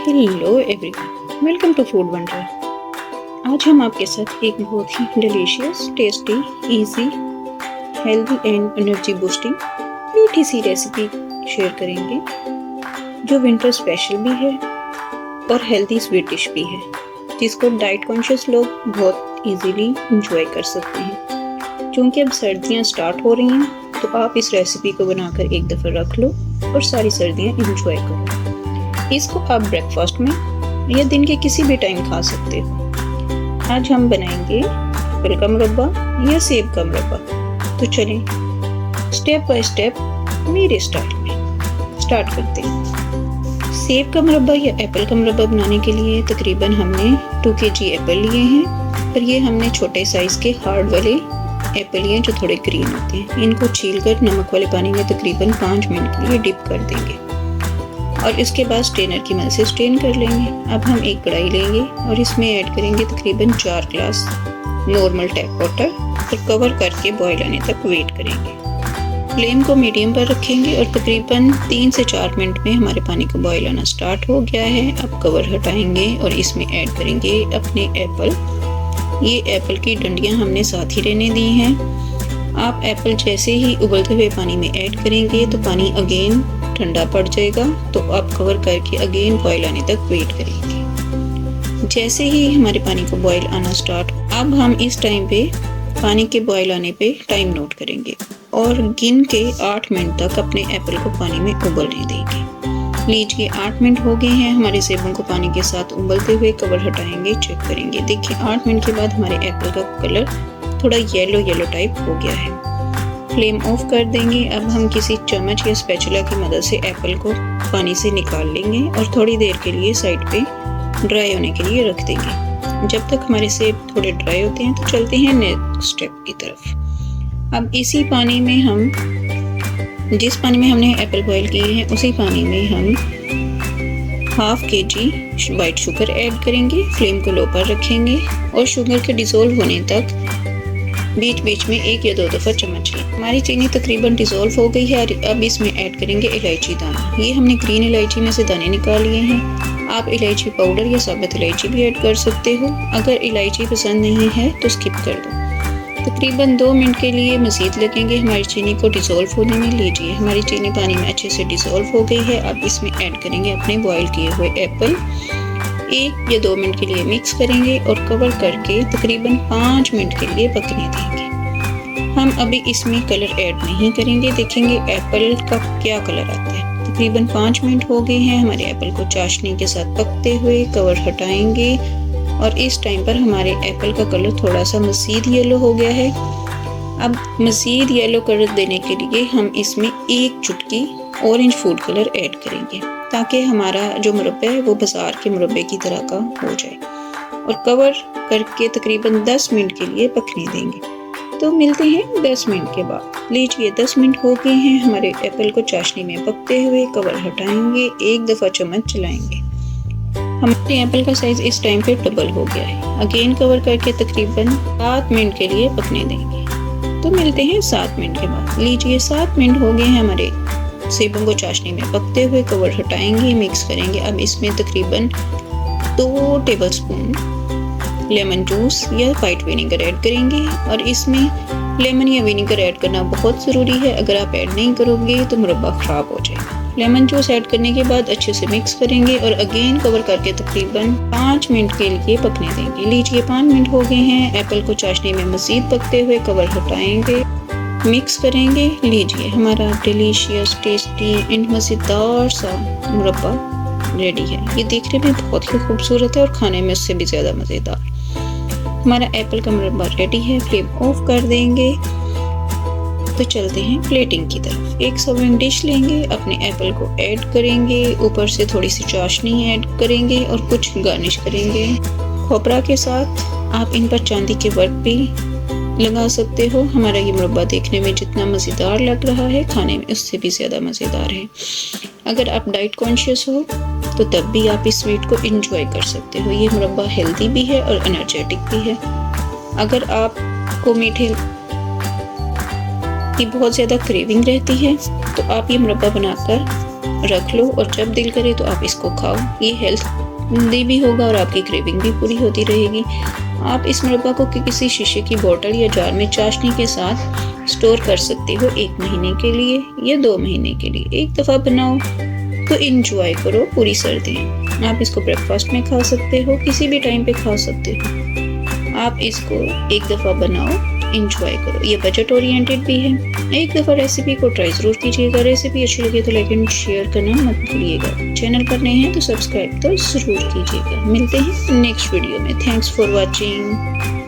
Hello everyone, welcome to food wonder. आज हम आपके साथ एक बहुत ही delicious, tasty, easy, healthy and energy boosting मीठी सी रेसिपी शेयर करेंगे जो विंटर स्पेशल भी है और हेल्दी स्वीट डिश भी है, जिसको डाइट कॉन्शियस लोग बहुत इजीली इंजॉय कर सकते हैं। क्योंकि अब सर्दियां स्टार्ट हो रही हैं तो आप इस रेसिपी को बनाकर एक दफ़ा रख लो और सारी सर्दियां इंजॉय करो। इसको आप ब्रेकफास्ट में या दिन के किसी भी टाइम खा सकते हो। आज हम बनाएंगे एप्पल का मुरब्बा या सेब का मुरब्बा। तो चलें स्टेप बाय स्टेप मेरे स्टाइल में स्टार्ट करते हैं। सेब का मुरब्बा या एप्पल का मुरब्बा बनाने के लिए तकरीबन हमने 2 kg एप्पल लिए हैं, पर ये हमने छोटे साइज़ के हार्ड वाले एप्पल लिए जो थोड़े ग्रीन होते हैं। इनको छीलकर नमक वाले पानी में तकरीबन 5 मिनट के लिए डिप कर देंगे और इसके बाद स्ट्रेनर की मदद से स्ट्रेन कर लेंगे। अब हम एक कढ़ाई लेंगे और इसमें ऐड करेंगे तकरीबन 4 ग्लास नॉर्मल टैप वाटर और कवर करके बॉईल आने तक वेट करेंगे। फ्लेम को मीडियम पर रखेंगे और तकरीबन 3 से 4 मिनट में हमारे पानी का बॉईल आना स्टार्ट हो गया है। अब कवर हटाएंगे और इसमें ऐड करेंगे अपने एप्पल। ये एप्पल की डंडियाँ हमने साथ ही रहने दी हैं। आप एप्पल जैसे ही उबलते हुए पानी में ऐड करेंगे तो पानी अगेन ठंडा पड़ जाएगा, तो आप कवर करके अगेन बॉईल आने तक वेट करेंगे। जैसे ही हमारे पानी को बॉईल आना स्टार्ट, अब हम इस टाइम पे पानी के बॉईल आने पे टाइम नोट करेंगे और गिन के 8 मिनट तक अपने एप्पल को पानी में उबलने देंगे। लीजिए 8 मिनट हो गए हैं हमारे सेबों को पानी के साथ उबलते हुए। कवर हटाएंगे, चेक करेंगे। देखिए 8 मिनट के बाद हमारे एप्पल का कलर थोड़ा येलो टाइप हो गया है। फ्लेम ऑफ कर देंगे। अब हम किसी चम्मच या स्पैचुला की मदद से एप्पल को पानी से निकाल लेंगे और थोड़ी देर के लिए साइड पे ड्राई होने के लिए रख देंगे। जब तक हमारे सेब थोड़े ड्राई होते हैं तो चलते हैं नेक्स्ट स्टेप की तरफ। अब इसी पानी में हम, जिस पानी में हमने एप्पल बॉईल किए हैं, उसी पानी में हम 1/2 kg वाइट शुगर ऐड करेंगे। फ्लेम को लो पर रखेंगे और शुगर के डिज़ोल्व होने तक बीच बीच में 1 या 2 दफ़ा चम्मच लें। हमारी चीनी तकरीबन डिज़ोल्व हो गई है। अब इसमें ऐड करेंगे इलायची दाना। ये हमने ग्रीन इलायची में से दाने निकाल लिए हैं। आप इलायची पाउडर या साबुत इलायची भी ऐड कर सकते हो। अगर इलायची पसंद नहीं है तो स्किप कर दो। तकरीबन 2 मिनट के लिए मज़ीद लगेंगे हमारी चीनी को डिज़ोल्व होने में। लीजिए हमारी चीनी पानी में अच्छे से डिज़ोल्व हो गई है। अब इसमें ऐड करेंगे अपने बॉयल किए हुए एप्पल। 1 या 2 मिनट के लिए मिक्स करेंगे और कवर करके तकरीबन 5 मिनट के लिए पकने देंगे। हम अभी इसमें कलर ऐड नहीं करेंगे, देखेंगे एप्पल का क्या कलर आता है। तकरीबन 5 मिनट हो गए हैं हमारे एप्पल को चाशनी के साथ पकते हुए। कवर हटाएंगे और इस टाइम पर हमारे एप्पल का कलर थोड़ा सा मज़ीद येलो हो गया है। अब मज़ीद येलो कलर देने के लिए हम इसमें 1 चुटकी ऑरेंज फूड कलर ऐड करेंगे, ताकि हमारा जो मुरब्बा है वो बाजार के मुरब्बे की तरह का हो जाए। और कवर करके तकरीबन 10 मिनट के लिए पकने देंगे। तो मिलते हैं 10 मिनट के बाद। लीजिए 10 मिनट हो गए हैं हमारे एप्पल को चाशनी में पकते हुए। कवर हटाएंगे, 1 दफ़ा चम्मच चलाएंगे। हमारे एप्पल का साइज़ इस टाइम पे डबल हो गया है। अगेन कवर करके तकरीबन 7 मिनट के लिए पकने देंगे। तो मिलते हैं 7 मिनट के बाद। लीजिए 7 मिनट हो गए हैं हमारे सेबों को चाशनी में पकते हुए। कवर हटाएंगे, मिक्स करेंगे। अब इसमें तकरीबन 2 टेबलस्पून लेमन जूस या वाइट विनेगर ऐड करेंगे। और इसमें लेमन या विनेगर ऐड करना बहुत ज़रूरी है। अगर आप ऐड नहीं करोगे तो मुरब्बा ख़राब हो जाएगा। लेमन जूस ऐड करने के बाद अच्छे से मिक्स करेंगे और अगेन कवर करके तकरीबन 5 मिनट के लिए पकने देंगे। लीजिए 5 मिनट हो गए हैं एप्पल को चाशनी में मज़ीद पकते हुए। कवर हटाएंगे, मिक्स करेंगे। लीजिए हमारा डिलीशियस, टेस्टी एंड मज़ेदार सा मुरब्बा रेडी है। ये देखने में बहुत ही खूबसूरत है और खाने में उससे भी ज़्यादा मज़ेदार। हमारा एप्पल का मुरब्बा रेडी है। फ्लेम ऑफ कर देंगे। तो चलते हैं प्लेटिंग की तरफ। एक सर्विंग डिश लेंगे, अपने एप्पल को ऐड करेंगे, ऊपर से थोड़ी सी चाशनी ऐड करेंगे और कुछ गार्निश करेंगे खोपरा के साथ। आप इन पर चांदी के वर्क भी लगा सकते हो। हमारा ये मुरब्बा देखने में जितना मज़ेदार लग रहा है, खाने में उससे भी ज़्यादा मज़ेदार है। अगर आप डाइट कॉन्शियस हो तो तब भी आप इस स्वीट को एंजॉय कर सकते हो। ये मुरब्बा हेल्दी भी है और एनर्जेटिक भी है। अगर आपको मीठे की बहुत ज़्यादा क्रेविंग रहती है तो आप ये मुरब्बा बनाकर रख लो और जब दिल करे तो आप इसको खाओ। ये हेल्दी भी होगा और आपकी क्रेविंग भी पूरी होती रहेगी। आप इस मुरब्बा को किसी शीशे की बोतल या जार में चाशनी के साथ स्टोर कर सकते हो 1 महीने के लिए या 2 महीने के लिए। एक दफ़ा बनाओ तो इंजॉय करो पूरी सर्दियाँ। आप इसको ब्रेकफास्ट में खा सकते हो, किसी भी टाइम पे खा सकते हो। आप इसको एक दफ़ा बनाओ, इंजॉय करो। ये बजट ओरिएंटेड भी है। एक दफ़ा रेसिपी को ट्राई ज़रूर कीजिएगा। रेसिपी अच्छी लगे तो लाइक एंड शेयर करना मत भूलिएगा। चैनल पर नए हैं तो सब्सक्राइब तो ज़रूर कीजिएगा। मिलते हैं नेक्स्ट वीडियो में। Thanks for watching.